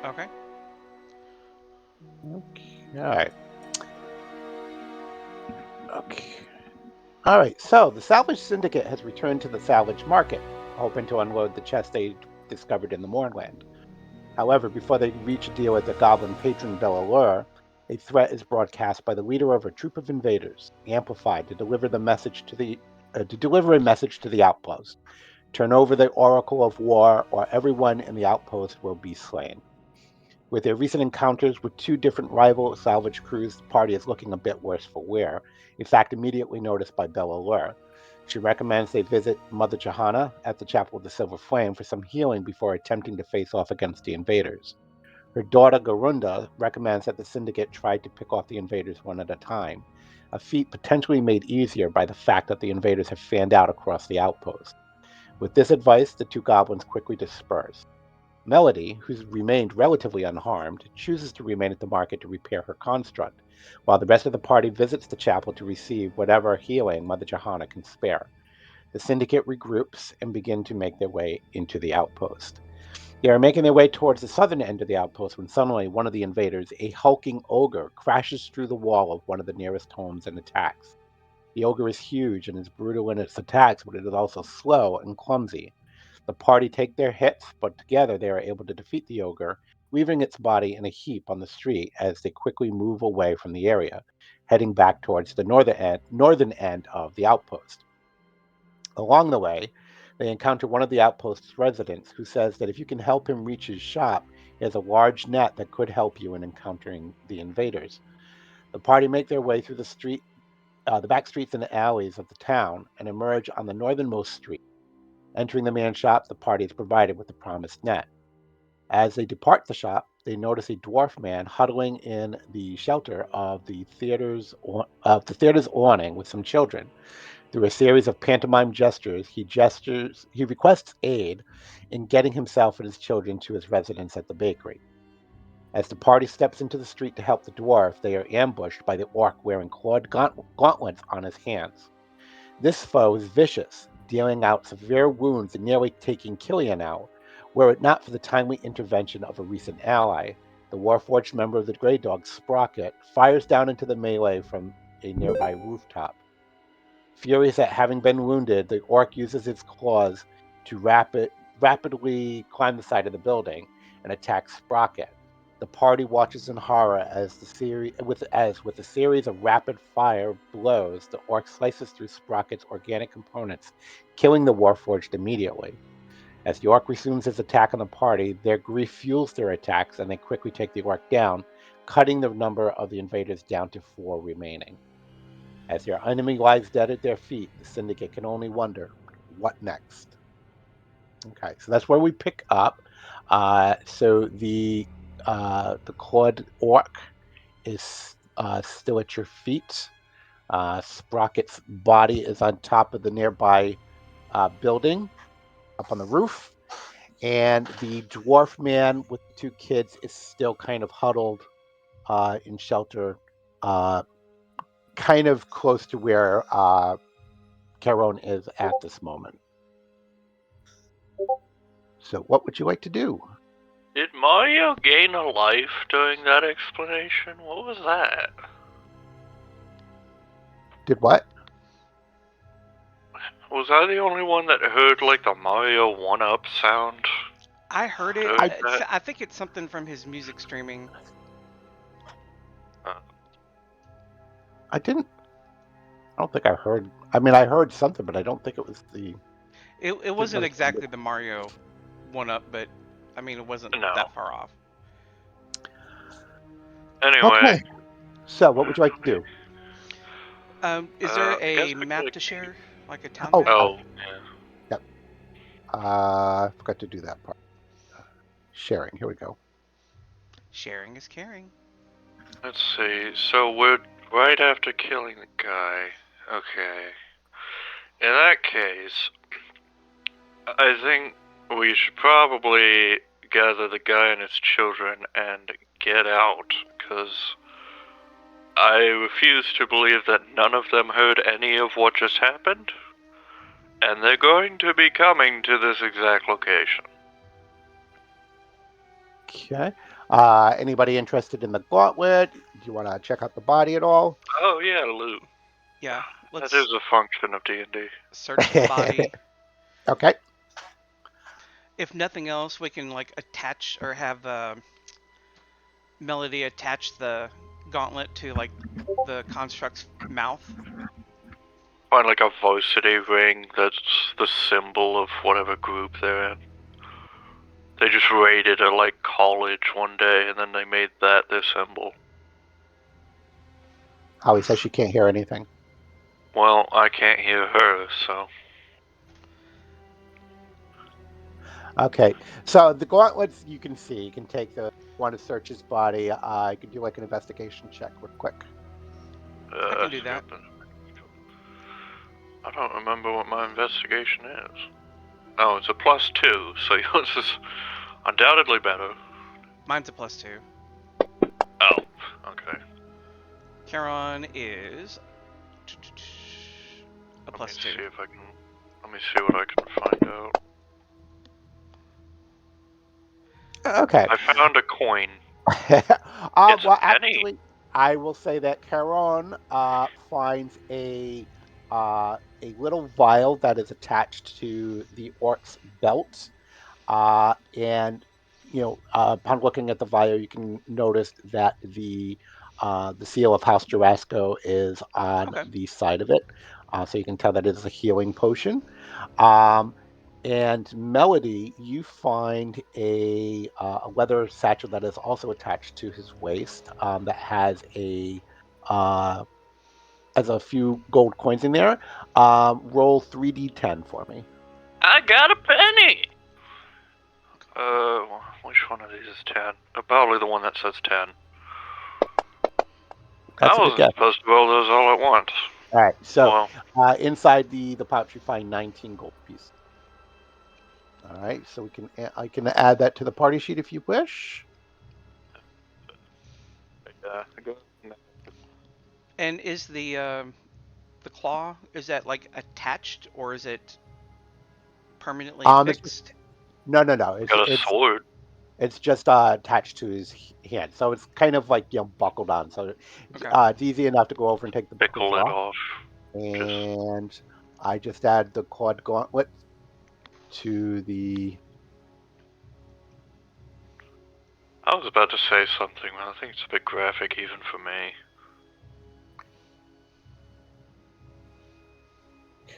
Okay. Okay. All right. Okay. All right. So the salvage syndicate has returned to the salvage market, hoping to unload the chest they discovered in the moorland. However, before they reach a deal with the goblin patron Bellalur, a threat is broadcast by the leader of a troop of invaders, amplified to deliver a message to the outpost. Turn over the Oracle of War, or everyone in the outpost will be slain. With their recent encounters with two different rival salvage crews, the party is looking a bit worse for wear. In fact, immediately noticed by Bella Lure. She recommends they visit Mother Johanna at the Chapel of the Silver Flame for some healing before attempting to face off against the invaders. Her daughter Garunda recommends that the syndicate try to pick off the invaders one at a time, a feat potentially made easier by the fact that the invaders have fanned out across the outpost. With this advice, the two goblins quickly disperse. Melody, who's remained relatively unharmed, chooses to remain at the market to repair her construct, while the rest of the party visits the chapel to receive whatever healing Mother Johanna can spare. The syndicate regroups and begin to make their way into the outpost. They are making their way towards the southern end of the outpost when suddenly one of the invaders, a hulking ogre, crashes through the wall of one of the nearest homes and attacks. The ogre is huge and is brutal in its attacks, but it is also slow and clumsy. The party take their hits, but together they are able to defeat the ogre, leaving its body in a heap on the street as they quickly move away from the area, heading back towards the northern end of the outpost. Along the way, they encounter one of the outpost's residents who says that if you can help him reach his shop, he has a large net that could help you in encountering the invaders. The party make their way through the back streets and alleys of the town, and emerge on the northernmost street. Entering the man's shop, the party is provided with the promised net. As they depart the shop, they notice a dwarf man huddling in the shelter of the theater's awning with some children. Through a series of pantomime he requests aid in getting himself and his children to his residence at the bakery. As the party steps into the street to help the dwarf, they are ambushed by the orc wearing clawed gauntlets on his hands. This foe is vicious, dealing out severe wounds and nearly taking Killian out, were it not for the timely intervention of a recent ally. The Warforged member of the Grey Dog, Sprocket, fires down into the melee from a nearby rooftop. Furious at having been wounded, the orc uses its claws to rapidly climb the side of the building and attack Sprocket. The party watches in horror as with a series of rapid fire blows, the orc slices through Sprocket's organic components, killing the Warforged immediately. As the orc resumes his attack on the party, their grief fuels their attacks, and they quickly take the orc down, cutting the number of the invaders down to 4 remaining. As their enemy lies dead at their feet, the syndicate can only wonder, what next? Okay, so that's where we pick up. So the clawed orc is still at your feet. Sprocket's body is on top of the nearby building up on the roof. And the dwarf man with the two kids is still kind of huddled in shelter, uh, kind of close to where Caron is at this moment. So, what would you like to do? Did Mario gain a life during that explanation? What was that? Did what? Was I the only one that heard like the Mario 1-up sound I heard it. during that? I think it's something from his music streaming. Uh, I didn't. I don't think I heard. I mean, I heard something, but I don't think it was the. It Didn't wasn't understand it. exactly the Mario one up, but I mean it wasn't no. that far off. Anyway, Okay. So, what would you like to do? Is there I guess a I map could. to share, like a town Oh, map? Oh, yeah. yep. I forgot to do that part. Sharing. Here we go. Sharing is caring. Let's see. So we're right after killing the guy. Okay. In that case, I think we should probably gather the guy and his children and get out, because I refuse to believe that none of them heard any of what just happened, and they're going to be coming to this exact location. Okay. Anybody interested in the gauntlet? Do you want to check out the body at all? Oh yeah, loot. Yeah, let's That is a function of D&D. search the body. Okay. If nothing else, we can like attach or have Melody attach the gauntlet to like the construct's mouth. Find like a varsity ring that's the symbol of whatever group they're in. They just raided a like college one day and then they made that their symbol. Holly says she can't hear anything. Well, I can't hear her, so. Okay. So the gauntlets you can see. You can take the want to search his body. You can do like an investigation check real quick. I can do that. I don't remember what my investigation is. Oh, it's a +2, so yours is undoubtedly better. Mine's a +2. Oh, okay. Charon is a +2. Let me see what I can find out. Okay. I found a coin. Well, a penny. actually, I will say that Charon finds a little vial that is attached to the orc's belt, and upon looking at the vial, you can notice that the seal of House Jarasco is on Okay. the side of it, so you can tell that it is a healing potion. Um, and Melody, you find a leather satchel that is also attached to his waist, that has a few gold coins in there. Roll 3d10 for me. I got a penny! Which one of these is 10? Probably the one that says 10. That's I a good wasn't guess. supposed to roll those all at once. All right, so Well, inside the pouch, you find 19 gold pieces. All right, so I can add that to the party sheet if you wish. yeah. And is the claw, is that like attached or is it permanently fixed? No. Got a sword. It's just attached to his hand, so it's kind of like buckled on. So Okay. it's easy enough to go over and take the buckles Pickle it off. off. And I just add the quad gauntlet to the. I was about to say something, but I think it's a bit graphic even for me.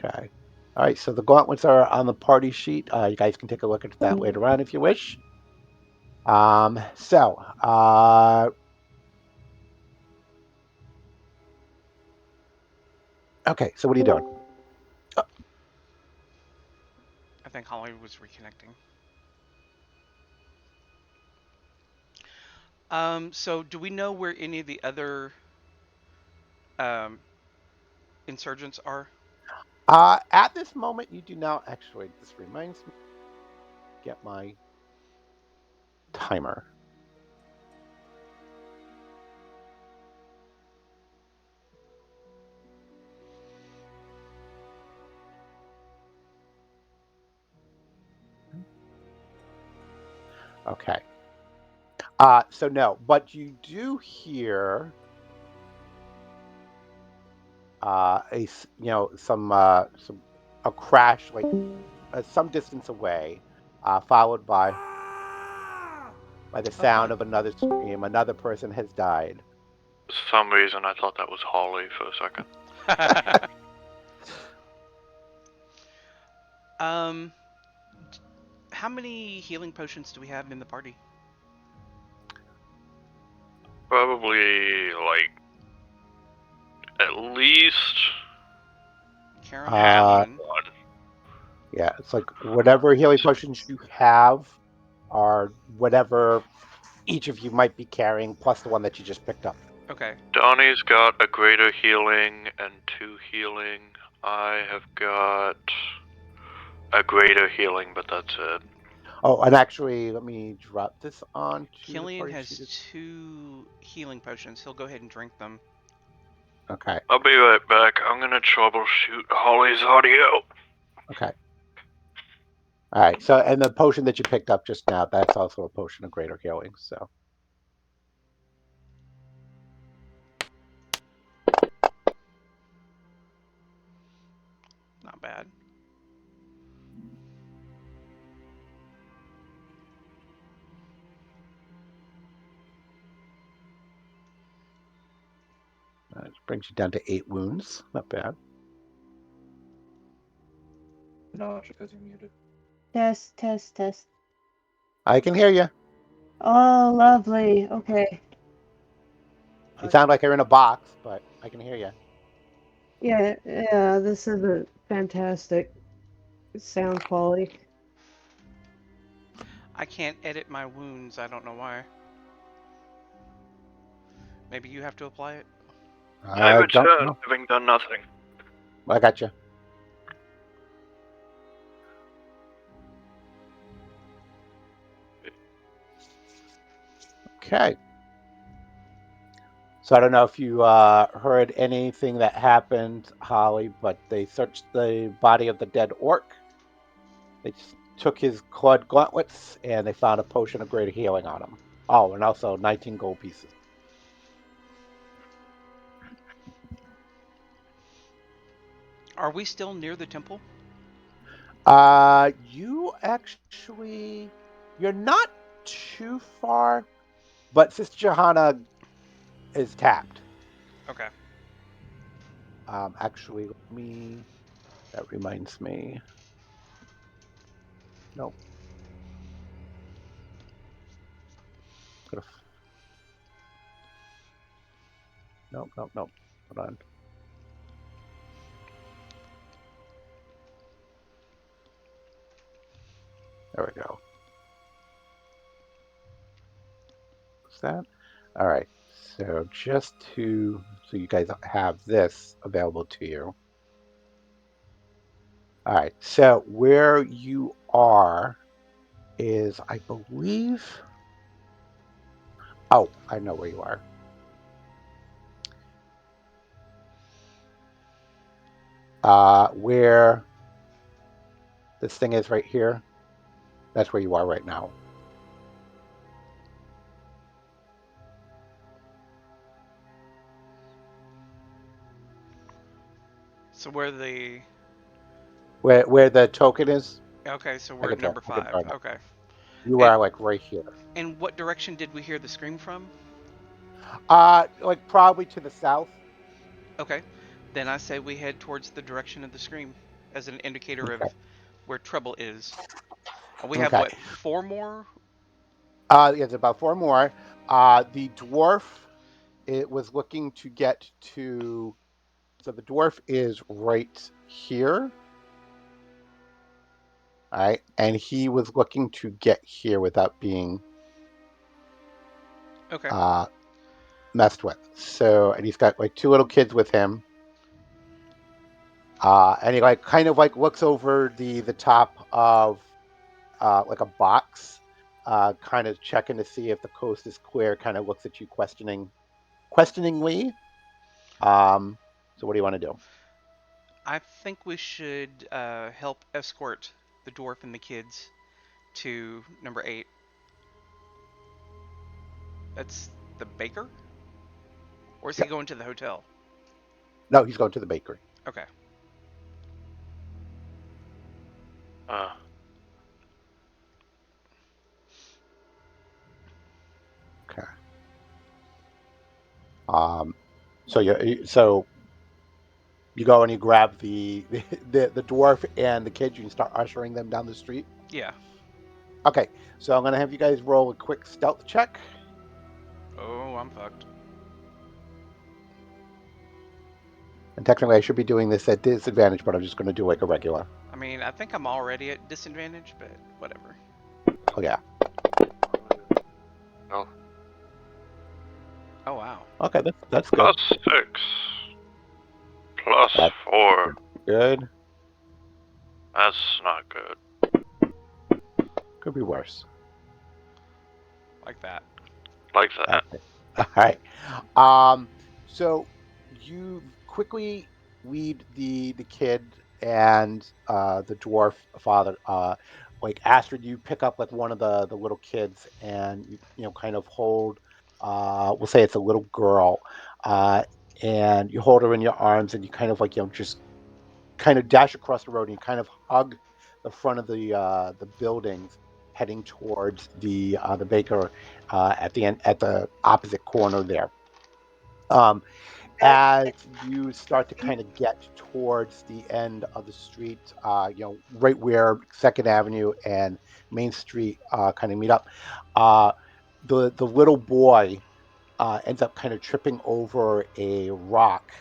Okay. All right, so the gauntlets are on the party sheet. You guys can take a look at that later on if you wish. Okay, so what are you doing? I think Holly was reconnecting. So do we know where any of the other insurgents are? At this moment, you do not. Actually, this reminds me. Get my timer. Okay. So no, but you do hear some a crash like some distance away, followed by the sound of another scream. Another person has died. For some reason, I thought that was Holly for a second. How many healing potions do we have in the party? Probably, like, at least Charon has one. Yeah, it's like whatever healing potions you have are whatever each of you might be carrying, plus the one that you just picked up. Okay. Donnie's got a greater healing and 2 healing. I have got a greater healing, but that's it. Oh, and actually, let me drop this on to Killian the has sheet. 2 healing potions. He'll go ahead and drink them. Okay. I'll be right back. I'm gonna troubleshoot Holly's audio. Okay. All right. So, and the potion that you picked up just now, that's also a potion of greater healing. So, Not bad. that brings you down to 8 wounds. Not bad. No, it's because you're muted. Test, test, test. I can hear you. Oh, lovely. Okay. You sound like you're in a box, but I can hear you. Yeah, yeah, this is a fantastic sound quality. I can't edit my wounds. I don't know why. Maybe you have to apply it? I I don't return, know. having done nothing. I got you. Okay. So I don't know if you heard anything that happened, Holly, but they searched the body of the dead orc. They took his clawed gauntlets and they found a potion of greater healing on him. Oh, and also 19 gold pieces. Are we still near the temple? You actually, you're not too far, but Sister Johanna is tapped. Okay. Actually, that reminds me. Nope. Nope, nope, nope. Hold on. There we go. What's that? All right. So so you guys have this available to you. All right. So where you are is, I believe. Oh, I know where you are. Where this thing is right here. That's where you are right now. So where the... Where the token is. Okay, so I we're can at try. number I can 5. try that. Okay. You And are like right here. and what direction did we hear the scream from? Like probably to the south. Okay. Then I say we head towards the direction of the scream as an indicator of Okay. where trouble is. We have Okay. what, 4 more? It's about 4 more. The dwarf, it was looking to get to. So the dwarf is right here. All right, and he was looking to get here without being Okay. messed with. So, and he's got like 2 little kids with him. And he like kind of like looks over the top of like a box, kind of checking to see if the coast is clear. Kind of looks at you questioningly. So what do you want to do? I think we should help escort the dwarf and the kids to number 8. That's the baker? Or is he Yeah. going to the hotel? No, he's going to the bakery. Okay. Okay. So you go and you grab the dwarf and the kids. You can start ushering them down the street. Yeah. Okay, so I'm gonna have you guys roll a quick stealth check. Oh, I'm fucked. And technically, I should be doing this at disadvantage, but I'm just gonna do like a regular. I mean, I think I'm already at disadvantage, but whatever. Oh yeah. Well, Oh, wow. Okay, that's good. plus 6. Plus That's 4. good. That's not good. Could be worse. Like that. Like that. Okay. All right. So you quickly lead the kid and the dwarf father like Astrid, you pick up like one of the little kids, and you kind of hold. We'll say it's a little girl, uh, and you hold her in your arms, and you kind of like just kind of dash across the road, and you kind of hug the front of the buildings, heading towards the baker at the end at the opposite corner there. Um, as you start to kind of get towards the end of the street, right where Second Avenue and Main Street kind of meet up, uh, the little boy ends up kind of tripping over a rock,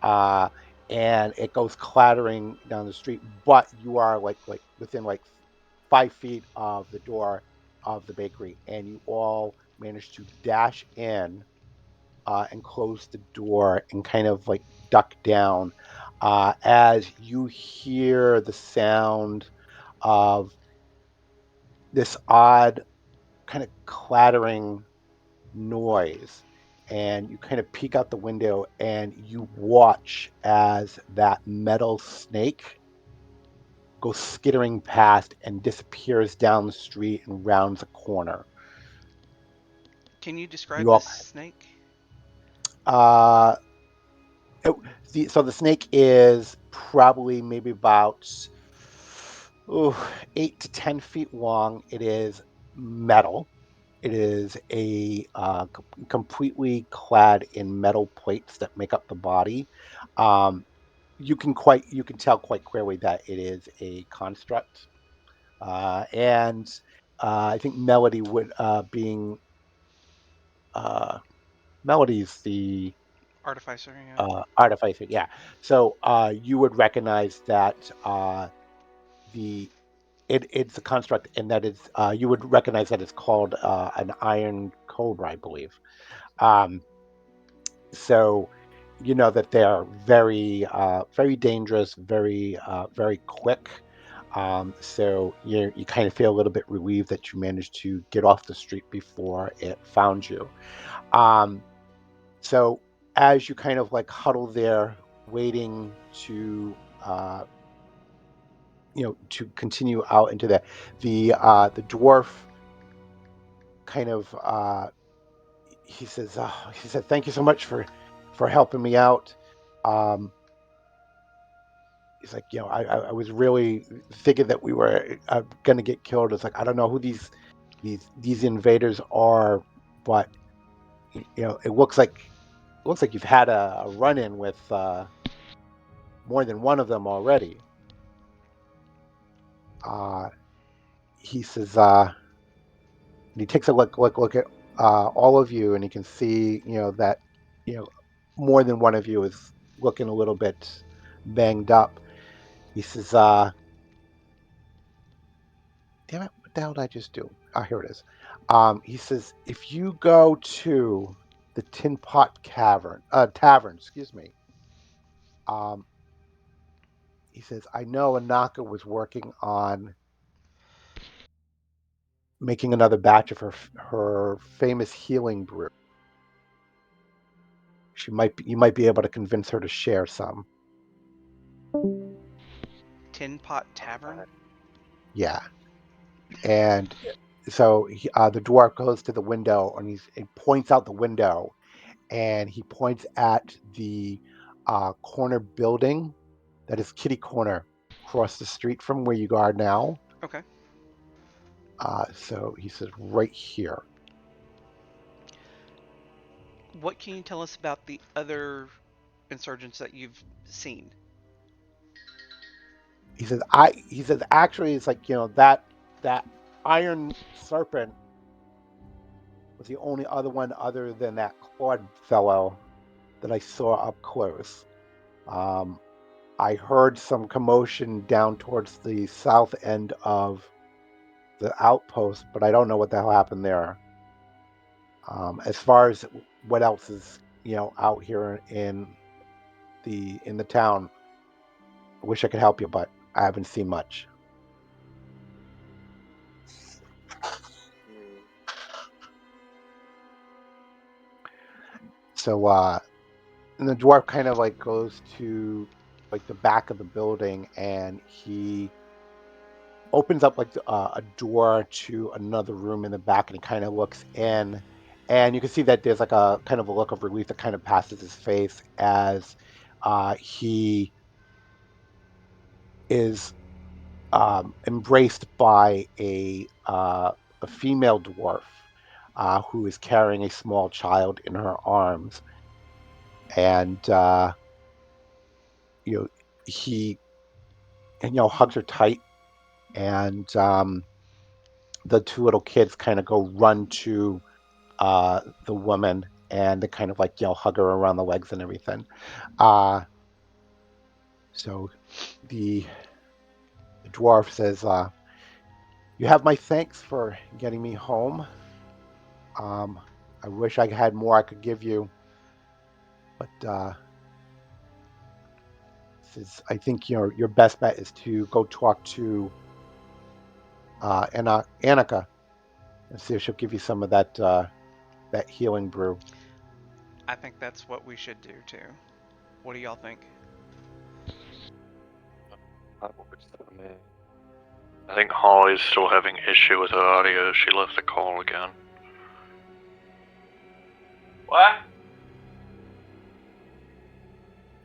uh, and it goes clattering down the street. But you are like within like 5 feet of the door of the bakery, and you all manage to dash in and close the door and kind of like duck down as you hear the sound of this odd kind of clattering noise. And you kind of peek out the window and you watch as that metal snake goes skittering past and disappears down the street and rounds a corner. Can you describe You this all, snake? uh, so the snake is probably maybe about ooh, 8 to 10 feet long. It is metal. It is completely clad in metal plates that make up the body. Um, you can tell quite clearly that it is a construct. And I think Melody would being Melody's the Artificer, yeah. artificer, yeah. So you would recognize that the it's a construct, and that it's you would recognize that it's called an iron cobra, I believe. Um, so you know that they're very dangerous, very quick. So you kind of feel a little bit relieved that you managed to get off the street before it found you. Um, so as you kind of like huddle there, waiting to uh, to continue out into the dwarf kind of he said thank you so much for helping me out. Um, he's like, I was really thinking that we were gonna get killed. It's like I don't know who these invaders are, but it looks like you've had a run in with more than one of them already. Uh, he says, and he takes a look at all of you, and he can see, that you know more than one of you is looking a little bit banged up. He says, "Damn it, what the hell did I just do?" Ah, here it is. He says, "If you go to the Tin Pot Tavern, excuse me." Um, he says, "I know Anaka was working on making another batch of her famous healing brew. You might be able to convince her to share some." Tin Pot Tavern? Yeah. And so the dwarf goes to the window, and he points out the window, and he points at the corner building that is kitty corner across the street from where you are now. Okay. So he says right here. What can you tell us about the other insurgents that you've seen? He says actually it's like that iron serpent was the only other one other than that Claude fellow that I saw up close. Um, I heard some commotion down towards the south end of the outpost, but I don't know what the hell happened there. As far as what else is out here in the town, I wish I could help you, but I haven't seen much. So and the dwarf kind of like goes to like the back of the building, and he opens up like a door to another room in the back, and he kind of looks in, and you can see that there's like a kind of a look of relief that kind of passes his face as he is embraced by a female dwarf who is carrying a small child in her arms, and you know he hugs her tight, and the two little kids kind of go run to the woman, and they kind of like hug her around the legs and everything. Uh, so the dwarf says, "You have my thanks for getting me home. Um, I wish I had more I could give you, but I think your best bet is to go talk to Annika and see if she'll give you some of that healing brew." I think that's what we should do too. What do y'all think? That works for me. I think Holly's still having issue with her audio. She left the call again. What?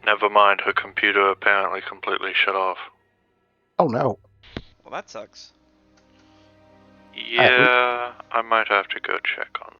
Never mind, her computer apparently completely shut off. Oh no! Well, that sucks. Yeah, I might have to go check on